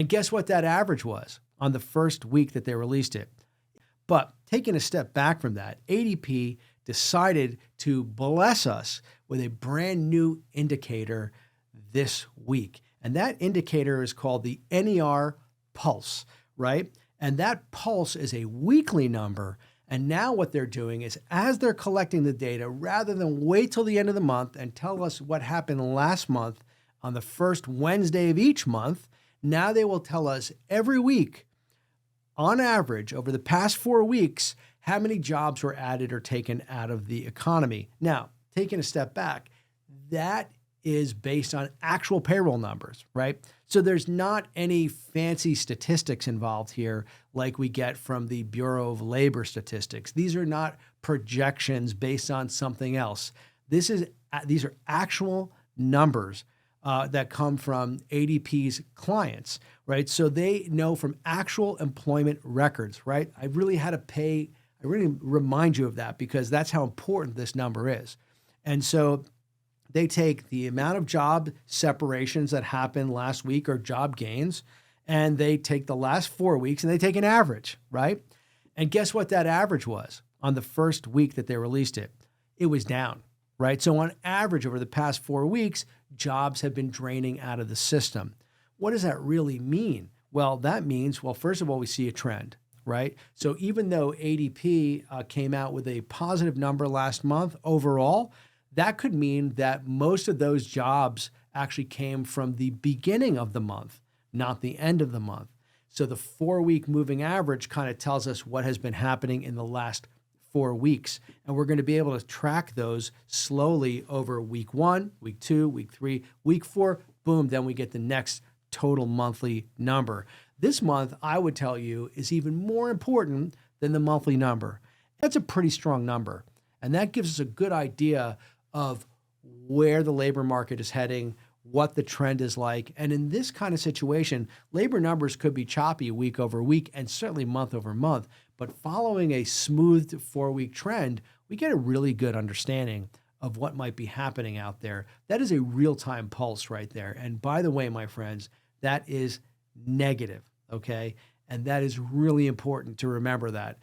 And guess what that average was on the first week that they released it? But taking a step back from that, ADP decided to bless us with a brand new indicator this week. And that indicator is called the NER pulse, right? And that pulse is a weekly number. And now what they're doing is, as they're collecting the data, rather than wait till the end of the month and tell us what happened last month on the first Wednesday of each month, now they will tell us every week, on average, over the past 4 weeks, how many jobs were added or taken out of the economy. Now, taking a step back, that is based on actual payroll numbers, right? So there's not any fancy statistics involved here like we get from the Bureau of Labor Statistics. These are not projections based on something else. These are actual numbers that come from ADP's clients, right? So they know from actual employment records, right? I really remind you of that because that's how important this number is. And so they take the amount of job separations that happened last week or job gains, and they take the last 4 weeks and they take an average, right? And guess what that average was on the first week that they released it? It was down, right? So on average over the past 4 weeks, jobs have been draining out of the system. What does that really mean? Well, that means, first of all, we see a trend, right? So even though ADP came out with a positive number last month overall, that could mean that most of those jobs actually came from the beginning of the month, not the end of the month. So the 4-week moving average kind of tells us what has been happening in the last 4 weeks. And we're going to be able to track those slowly over week 1, week 2, week 3, week 4, boom, then we get the next total monthly number. This month, I would tell you, is even more important than the monthly number. That's a pretty strong number. And that gives us a good idea of where the labor market is heading, what the trend is like. And in this kind of situation, labor numbers could be choppy week over week and certainly month over month. But following a smooth 4-week trend, we get a really good understanding of what might be happening out there. That is a real-time pulse right there. And by the way, my friends, that is negative, okay? And that is really important to remember that.